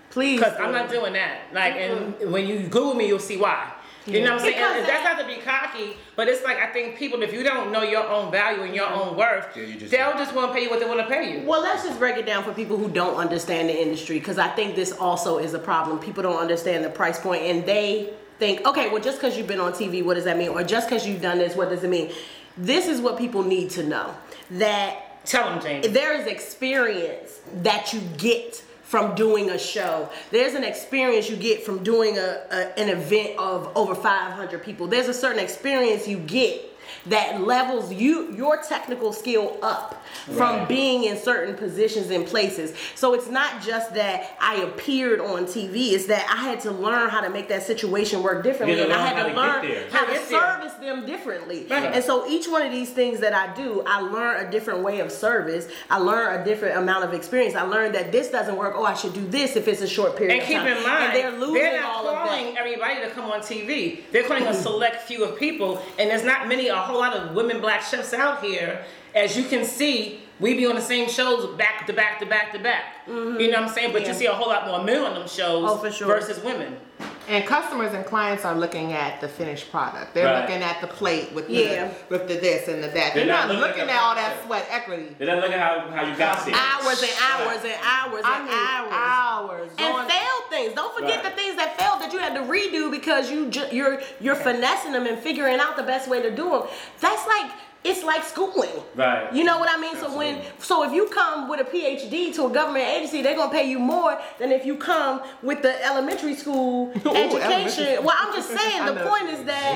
Please. Because I'm not doing that. Like, and when you Google me, you'll see why. You know what I'm saying? And that's not to be cocky, but it's like, I think people, if you don't know your own value and your own worth, they'll just want to pay you what they want to pay you. Well, let's just break it down for people who don't understand the industry, because I think this also is a problem. People don't understand the price point, and they think, okay, well, just because you've been on TV, what does that mean? Or just because you've done this, what does it mean? This is what people need to know. That tell them, James. There is experience that you get from doing a show. There's an experience you get from doing an event of over 500 people. There's a certain experience you get that levels your technical skill up from being in certain positions and places. So it's not just that I appeared on TV, it's that I had to learn how to make that situation work differently, and I had to learn how to service them differently. And so each one of these things that I do, I learn a different way of service. I learn a different amount of experience. I learned that this doesn't work. Oh, I should do this if it's a short period of time. And keep in mind, and they're losing they're not all of that. calling everybody to come on TV. They're calling a select few of people, and there's not a whole lot of women black chefs out here. As you can see, we be on the same shows back to back to back to back. You know what I'm saying? But you see a whole lot more men on them shows versus women. And customers and clients are looking at the finished product. They're looking at the plate with the this and the that. They're not looking at all that sweat equity. They're not looking at how you got there. Hours and hours and hours and hours. And failed things. Don't forget the things that failed that you had to redo because you're finessing them and figuring out the best way to do them. That's like, it's like schooling. Right. You know what I mean? Absolutely. So if you come with a PhD to a government agency, they're gonna pay you more than if you come with the elementary school education. Well, I'm just saying, the point is that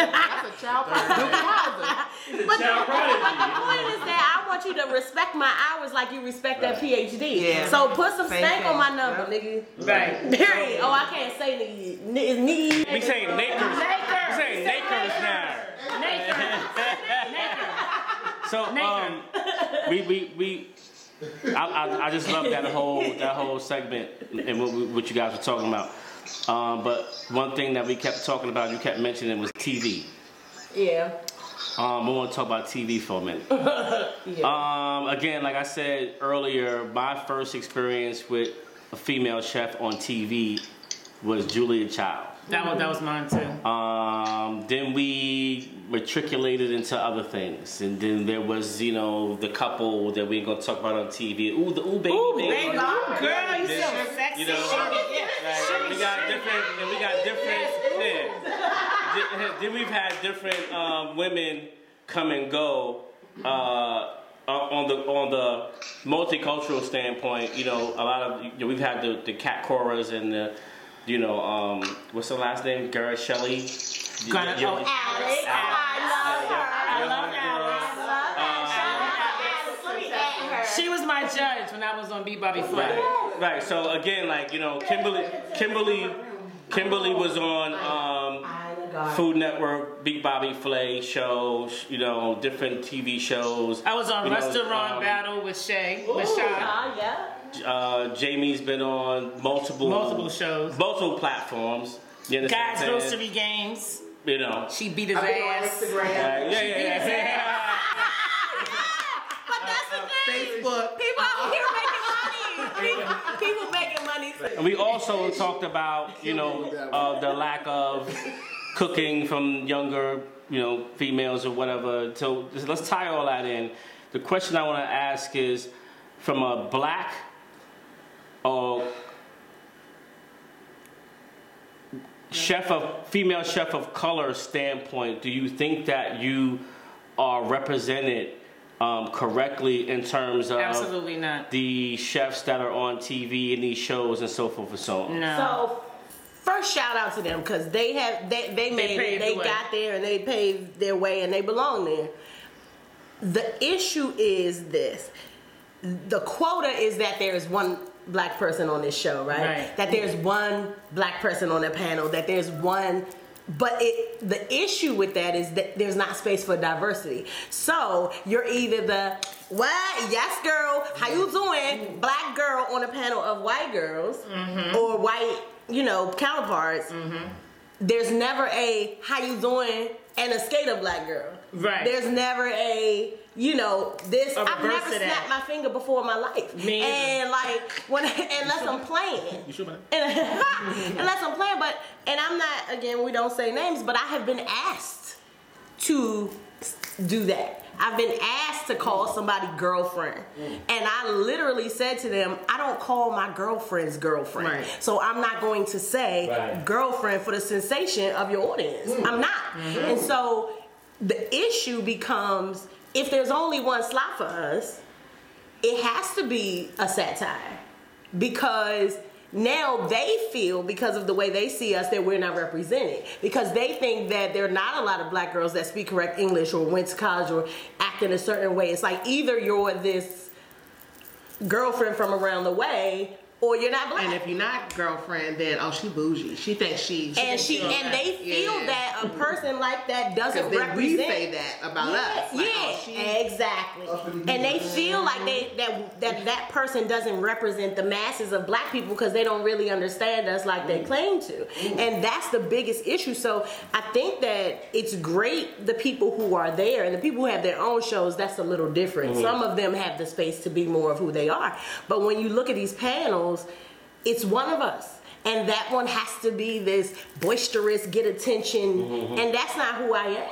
that's a child prodigy. But the point is that I want you to respect my hours like you respect that PhD. Yeah. So put some stank on my number, nigga. Right. Period. Oh, I can't say nigga. It's need. We saying nakers. We saying nakers now. So I just love that whole segment and what you guys were talking about. But one thing that we kept talking about, you kept mentioning, was TV. Yeah. We want to talk about TV for a minute. Again, like I said earlier, my first experience with a female chef on TV was Julia Child. That was mine too. Then we matriculated into other things, and then there was, the couple that we ain't gonna talk about on TV. Ooh, the baby. Ooh, baby. Girl, you so sexy. We got different. Then we've had different women come and go. On the multicultural standpoint, a lot of we've had the Cat Coras and the. What's the last name? Garrett Shelley. Alex. I love her. She was my judge when I was on Be Bobby Flay. Right. So again, Kimberly was on Food Network, Big Bobby Flay shows, different TV shows. I was on Restaurant Battle with Shay. Jamie's been on multiple shows, multiple platforms. Guys, grocery games. She beat his ass. Yeah. But that's the thing. Facebook. People out here making money. People making money. And we also talked about, the lack of cooking from younger, females or whatever. So let's tie all that in. The question I want to ask is, from a black female chef of color standpoint, do you think that you are represented correctly in terms of absolutely not the chefs that are on TV and these shows and so forth and so on? No. So first, shout out to them because they got there and they paved their way and they belong there. The issue is this. The quota is that there is one black person on this show, right? That there's one black person on the panel, that there's one, but the issue with that is that there's not space for diversity. So you're either the, what? Yes, girl, how you doing? Black girl on a panel of white girls or white, counterparts. There's never a, how you doing? And a skater black girl. Right. There's never a, this. I've never snapped my finger before in my life. Me and unless I'm playing. You sure about that? Unless I'm playing, and I'm not, again, we don't say names, but I have been asked to do that. I've been asked to call somebody girlfriend. And I literally said to them, I don't call my girlfriend's girlfriend. Right. So I'm not going to say girlfriend for the sensation of your audience. I'm not. And so the issue becomes, if there's only one slot for us, it has to be a satire. Because now they feel, because of the way they see us, that we're not represented. Because they think that there are not a lot of black girls that speak correct English or went to college or act in a certain way. It's like either you're this girlfriend from around the way, or you're not black. And if you're not girlfriend, then she bougie. She thinks she they feel that a person like that doesn't represent. We say that about us. Like, exactly. And they feel like that person doesn't represent the masses of black people because they don't really understand us like they claim to. And that's the biggest issue. So I think that it's great, the people who are there and the people who have their own shows, that's a little different. Some of them have the space to be more of who they are. But when you look at these panels, it's one of us, and that one has to be this boisterous, get attention, and that's not who I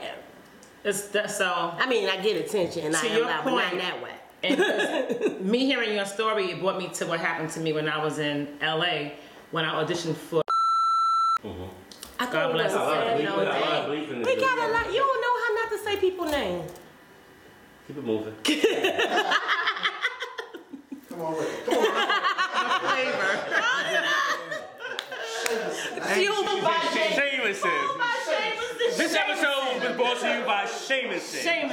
am. So I mean, I get attention, and I am loud, but not in that way. And me hearing your story, it brought me to what happened to me when I was in LA when I auditioned for. God bless us. We got a lot. You don't know how not to say people's names. Keep it moving. Come on with it. Come on. Flavor. Shameless. This episode was brought to you by Shameless.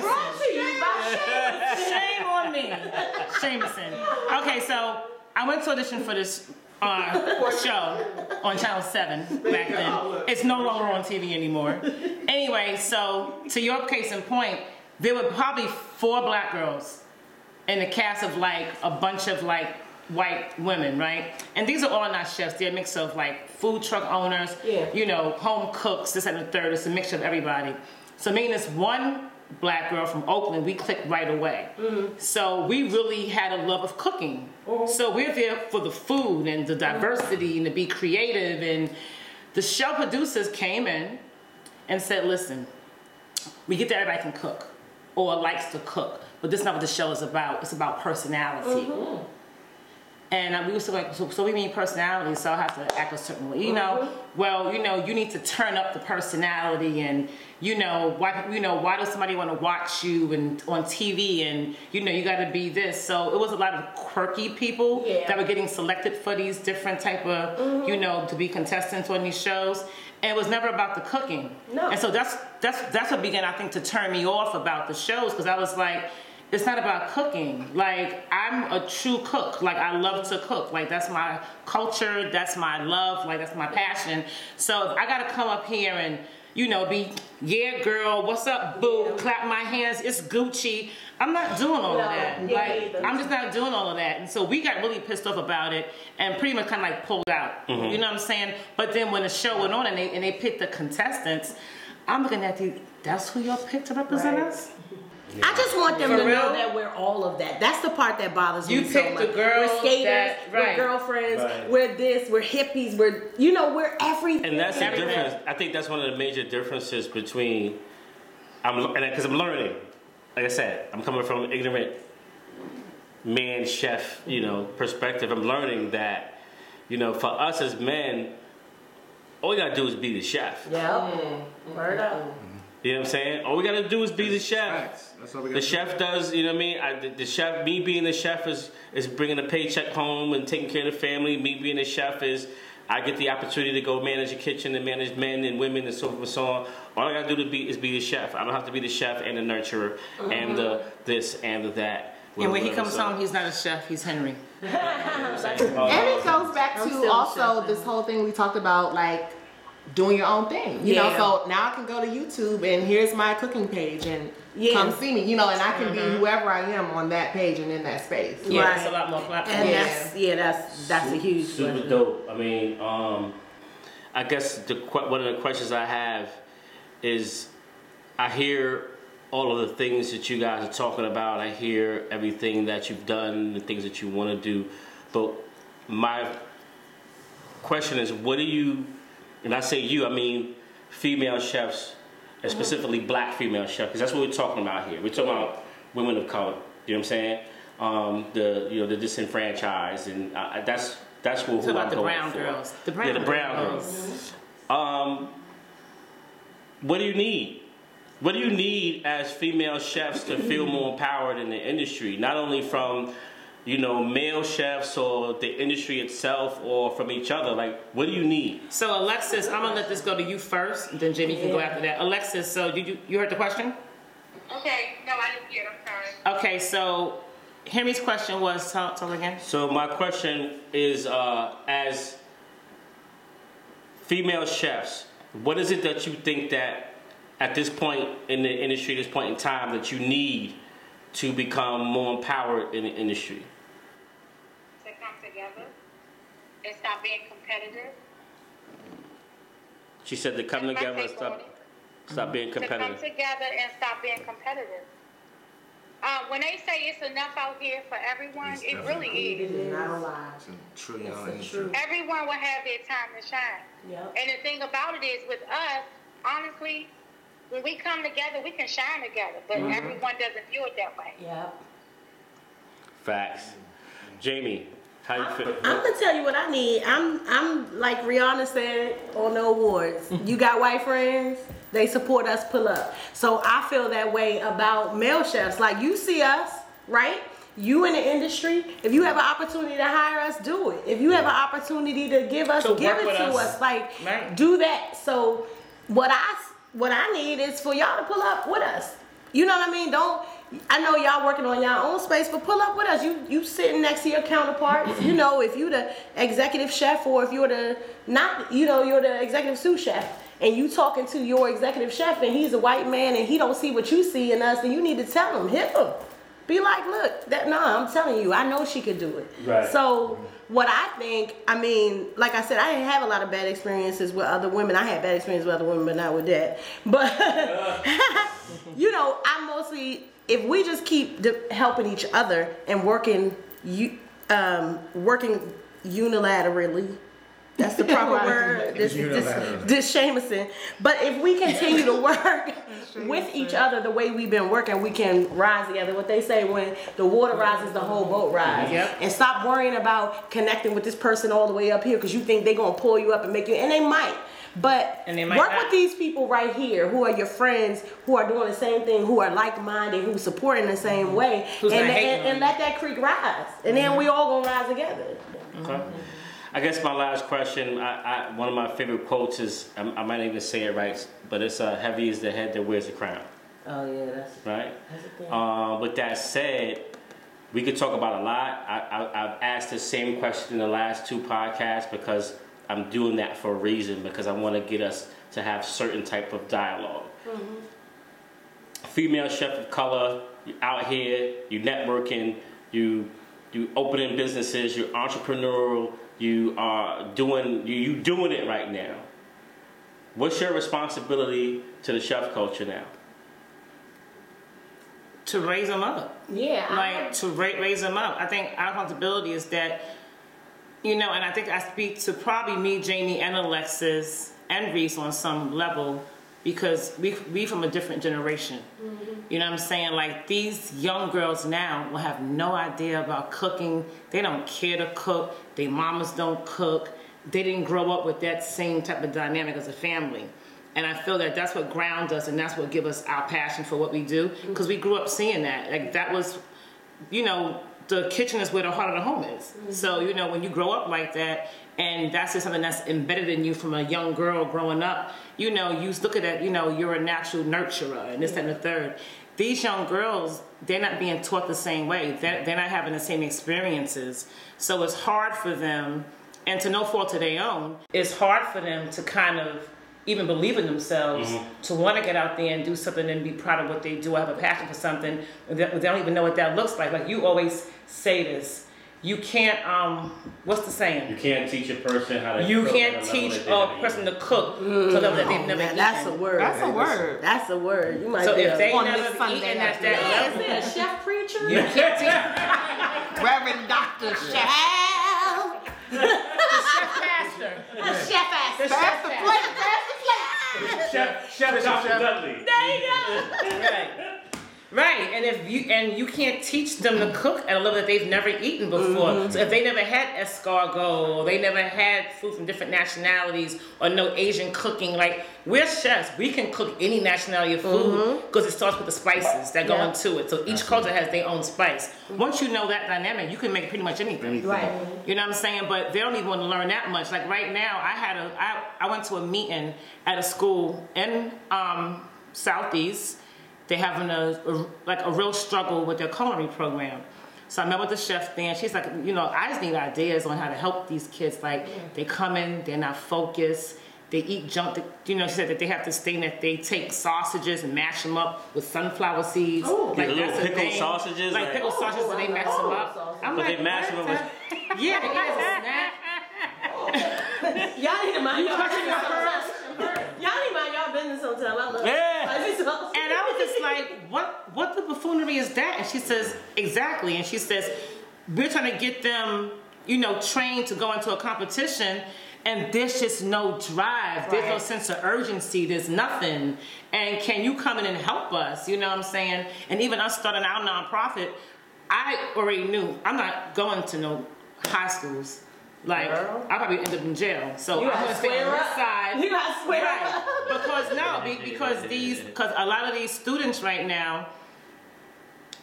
Brought to you by Shameless. Shame on me. Shameless. Okay, so I went to audition for this show on Channel 7 back then. It's no longer on TV anymore. Anyway, so to your case in point, there were probably 4 black girls in the cast of like a bunch of like white women, right? And these are all not chefs. They're a mix of like food truck owners, home cooks, this and the third. It's a mixture of everybody. So me and this one black girl from Oakland, we clicked right away. So we really had a love of cooking. So we're there for the food and the diversity and to be creative. And the show producers came in and said, listen, we get that everybody can cook or likes to cook, but this is not what the show is about. It's about personality. And we were still like, so we mean personality, so I have to act a certain way. Well, you need to turn up the personality, and why does somebody want to watch you and on TV, and you got to be this. So it was a lot of quirky people that were getting selected for these different type of, to be contestants on these shows. And it was never about the cooking. No. And so that's what began, I think, to turn me off about the shows, because I was like, it's not about cooking. Like, I'm a true cook. Like, I love to cook. Like, that's my culture. That's my love. Like, that's my passion. So if I got to come up here and, be, yeah, girl, what's up, boo? Clap my hands. It's Gucci. I'm not doing all of that. I'm just not doing all of that. And so we got really pissed off about it and pretty much kind of like pulled out. You know what I'm saying? But then when the show went on and they picked the contestants, I'm looking at you, that's who y'all picked to represent us? I just want them to know that we're all of that. That's the part that bothers me so much. You pick the girls. We're skaters, we're girlfriends, we're this, we're hippies, we're everything. And that's the difference. I think that's one of the major differences between, because I'm learning. Like I said, I'm coming from an ignorant man chef, perspective. I'm learning that, for us as men, all we gotta do is be the chef. Word up. You know what I'm saying? All we gotta do is be the chef. The chef does, you know what I mean? The chef, me being the chef is bringing a paycheck home and taking care of the family. Me being the chef is, I get the opportunity to go manage a kitchen and manage men and women and so forth and so on. All I gotta do is be the chef. I don't have to be the chef and the nurturer and the this and the that. And when he comes home, he's not a chef, he's Henry. And it goes back I'm to still also chef. this whole thing we talked about, like doing your own thing. You know, Yeah. so now I can go to YouTube and here's my cooking page and come see me. You know, and I can be whoever I am on that page and in that space. Yeah, Right. it's a lot more platform. And Yeah. that's a huge Super blessing. dope. I mean, I guess one of the questions I have is, I hear all of the things that you guys are talking about. I hear everything that you've done, the things that you want to do. But my question is, what do you, and I say you, I mean female chefs, and specifically black female chefs, because that's what we're talking about here. We're talking about women of color. You know what I'm saying? The disenfranchised, and that's what It's who about I'm the going brown for. girls. The Yeah, the brown girls. girls. What do you need? What do you need as female chefs to feel more empowered in the industry? Not only from, male chefs or the industry itself, or from each other. Like, what do you need? So Alexis, I'm gonna let this go to you first, and then Jamie can go after that. Alexis, so you heard the question? Okay, no, I didn't hear it. I'm sorry. Okay, so Henry's question was, tell again. So my question is, as female chefs, what is it that you think that at this point in the industry, this point in time, that you need to become more empowered in the industry? To come together and stop being competitive. She said to come That's my together and take on stop being To come competitive. together and stop being competitive. When they say it's enough out here for everyone, it really is. Not a lie. It's a trillion It's the truth. Everyone will have their time to shine. Yep. And the thing about it is, with us, honestly, when we come together, we can shine together. But everyone doesn't view it that way. Yep. Facts. Jamie, how you feel? I'm gonna tell you what I need. I'm like Rihanna said on the awards. You got white friends, they support us, pull up. So I feel that way about male chefs. Like, you see us, right? You in the industry, if you have an opportunity to hire us, do it. If you have an opportunity to give us, To give work it with to us. us. Like, Right. do that. So what I need is for y'all to pull up with us. You know what I mean? I know y'all working on your own space, but pull up with us. You sitting next to your counterparts. If you the executive chef, or if you're the you're the executive sous chef, and you talking to your executive chef, and he's a white man, and he don't see what you see in us, then you need to tell him, hit him. Be like, look, I'm telling you, I know she could do it. Right. So what I think, like I said, I didn't have a lot of bad experiences with other women. I had bad experiences with other women, but not with that. But, I mostly, if we just keep helping each other and working unilaterally, that's the proper word. This Jameson. But if we continue to work with each other the way we've been working, we can rise together. What they say, when the water rises, the whole boat rises. Yep. And stop worrying about connecting with this person all the way up here, because you think they're gonna pull you up and make you, and they might. But And they might work not. with these people right here, who are your friends, who are doing the same thing, who are like-minded, who supporting the same way, Who's not hating on and you. let that creek rise, and then we all gonna rise together. Okay. I guess my last question, one of my favorite quotes is, I might not even say it right, but it's heavy is the head that wears the crown, Oh yeah, that's right? a thing. With that said, we could talk about a lot. I've asked the same question in the last two podcasts, because I'm doing that for a reason, because I want to get us to have certain type of dialogue. Female chef of color, you out here, you networking, you opening businesses, you're entrepreneurial, you are doing it right now. What's your responsibility to the chef culture now? To raise them up. Yeah, Like, to raise them up. I think our responsibility is that, and I think I speak to probably me, Jamie, and Alexis, and Reese on some level, because we from a different generation. You know what I'm saying? Like, these young girls now will have no idea about cooking. They don't care to cook. Their mamas don't cook. They didn't grow up with that same type of dynamic as a family. And I feel that that's what grounds us, and that's what gives us our passion for what we do, because we grew up seeing that. Like, that was, the kitchen is where the heart of the home is. So, when you grow up like that, and that's just something that's embedded in you from a young girl growing up, you look at that, you're a natural nurturer, and this, that, and the third. these young girls, they're not being taught the same way. They're not having the same experiences. So it's hard for them, and to no fault of their own, it's hard for them to kind of even believe in themselves, to want to get out there and do something and be proud of what they do, or have a passion for something. They don't even know what that looks like. Like you always say this, you can't, what's the saying? You can't teach a person how to You cook can't at a level teach that they a haven't person eaten. to cook to a level that they've never eaten. That's a word. That's a word. That's a word. You might So be if they on never this Sunday eaten at afternoon. that is level, there a chef preacher? you can't teach Reverend Dr. Chef. pastor. Chef ass. Pass the plate. Pass the plate. Chef Dr. Dudley. There you go. Right, and you can't teach them to cook at a level that they've never eaten before. So if they never had escargot, or they never had food from different nationalities, or no Asian cooking, like we're chefs, we can cook any nationality of food because it starts with the spices that go into it. So each culture has their own spice. Once you know that dynamic, you can make pretty much anything. Right. You know what I'm saying? But they don't even want to learn that much. Like right now, I went to a meeting at a school in Southeast. They're having a real struggle with their culinary program. So I met with the chef there, and she's like, I just need ideas on how to help these kids. Like, they come in, they're not focused, they eat junk. She said that they have this thing that they take sausages and mash them up with sunflower seeds. Like little that's a pickled thing. sausages? Like pickled sausages, and they mash them up. I'm But like, they mash them up with... yeah, they eat it as a snack. Y'all need to mind y'all business. Y'all need to mind y'all business sometime. I love Yeah. it. And I was just like, what the buffoonery is that? And she says, exactly. And she says, we're trying to get them, trained to go into a competition, and there's just no drive. There's no sense of urgency. There's nothing. And can you come in and help us? You know what I'm saying? And even us starting our nonprofit, I already knew I'm not going to no high schools. Like, I'll probably end up in jail. So I'm going to stay on this side. You got to swear up. Because a lot of these students right now,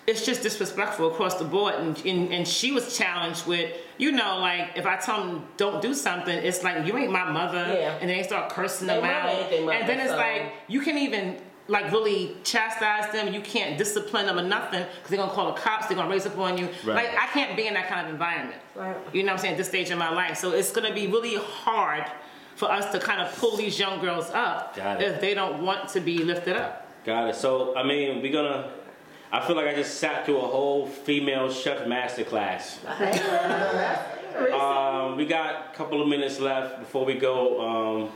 it's just disrespectful across the board. And she was challenged with, like, if I tell them don't do something, it's like, you ain't my mother. Yeah. And then they start cursing them They out. mother ain't they mother, And then it's so. like, you can't even, really chastise them. You can't discipline them or nothing because they're going to call the cops. They're going to raise up on you. Right. Like, I can't be in that kind of environment. Right. You know what I'm saying? At this stage in my life. So it's going to be really hard for us to kind of pull these young girls up if they don't want to be lifted up. Got it. So, I mean, I feel like I just sat through a whole female chef masterclass. We got a couple of minutes left before we go.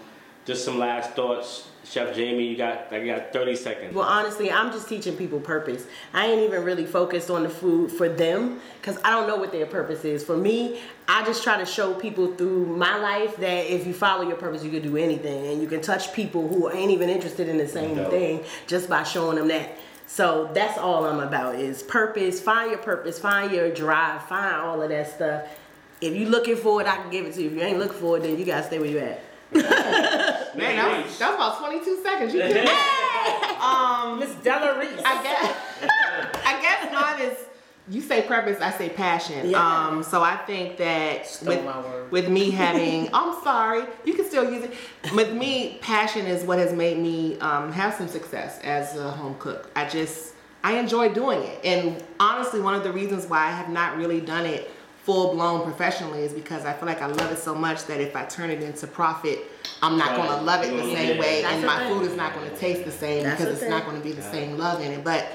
Just some last thoughts. Chef Jamie, I got 30 seconds. Well, honestly, I'm just teaching people purpose. I ain't even really focused on the food for them because I don't know what their purpose is. For me, I just try to show people through my life that if you follow your purpose, you can do anything. And you can touch people who ain't even interested in the same thing just by showing them that. So that's all I'm about is purpose. Find your purpose, find your drive, find all of that stuff. If you're looking for it, I can give it to you. If you ain't looking for it, then you got to stay where you at. Man, that was about 22 seconds. You did Miss Della Reese. I guess mine is, you say purpose, I say passion. Yeah. So I think that Stole my word. with me having, I'm sorry, you can still use it. With me, passion is what has made me have some success as a home cook. I enjoy doing it. And honestly, one of the reasons why I have not really done it full-blown professionally is because I feel like I love it so much that if I turn it into profit, I'm not going to love it the same way, and my food is not going to taste the same because it's not going to be the same love in it. But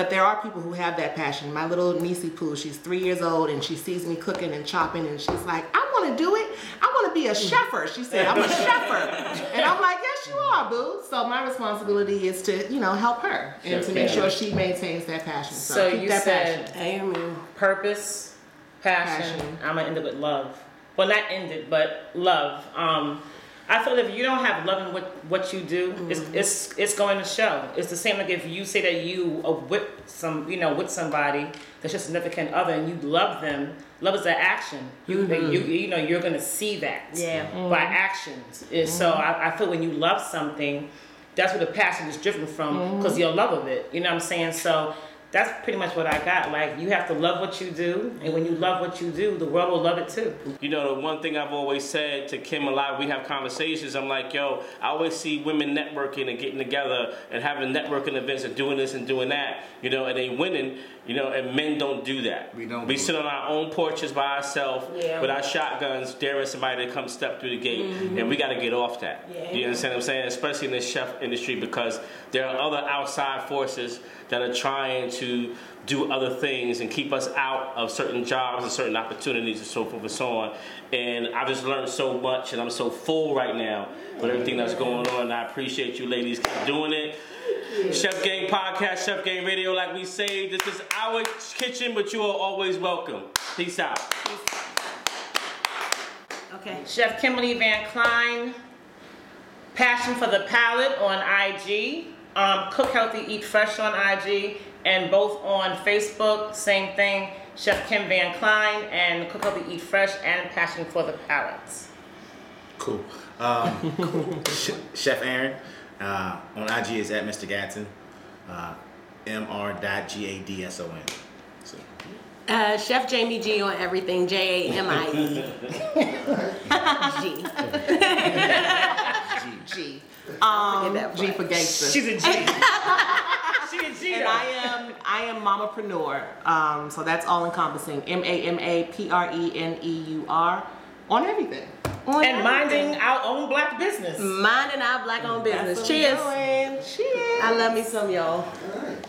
there are people who have that passion. My little niecey Pooh, she's 3 years old, and she sees me cooking and chopping, and she's like, I want to do it. I want to be a cheffer. She said, I'm a cheffer. And I'm like, yes, you are, boo. So my responsibility is to, help her and to make sure she maintains that passion. So keep you that said passion. purpose, passion. I'm gonna end it with love. Well, not end it, but love. I feel if you don't have love in what you do, it's going to show. It's the same like if you say that you are with somebody that's your significant other and you love them. Love is an action. You're gonna see that by actions. So I feel when you love something, that's where the passion is driven from because your love of it. You know what I'm saying? So that's pretty much what I got. Like, you have to love what you do, and when you love what you do, the world will love it too. You know, the one thing I've always said to Kim a lot, we have conversations, I'm like, yo, I always see women networking and getting together and having networking events and doing this and doing that, you know, and they winning, you know, and men don't do that. We sit on our own porches by ourselves with our shotguns, daring somebody to come step through the gate, and we got to get off that. You understand what I'm saying? Especially in the chef industry, because there are other outside forces that are trying to do other things and keep us out of certain jobs and certain opportunities and so forth and so on. And I just learned so much, and I'm so full right now with everything that's going on. And I appreciate you ladies keep doing it. Chef Gang Podcast, Chef Gang Radio, like we say, this is our kitchen, but you are always welcome. Peace out. Okay. Chef Kimberly Van Klein, Passion for the Palate on IG, Cook Healthy, Eat Fresh on IG, and both on Facebook, same thing, Chef Kim Van Klein, and Cook Healthy, Eat Fresh, and Passion for the Palate. Cool. Chef Aaron on IG is at Mr. Gatson, mr.gadson. So. Chef Jamie G on everything, JAMIE. G. G for gangster. She's a G. She's a G. And I am Mamapreneur. So that's all encompassing. MAMAPRENEUR on everything. And minding our own black business. Minding our black owned business. Cheers. Cheers. I love me some, y'all.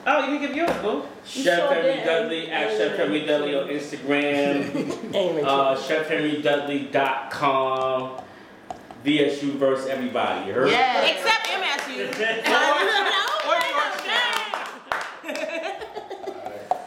Oh, you can give yours, boo. Chef Henry Dudley at Chef Henry Dudley on Instagram. ChefHenryDudley.com. VSU versus everybody. You heard? Yeah. Except MSU.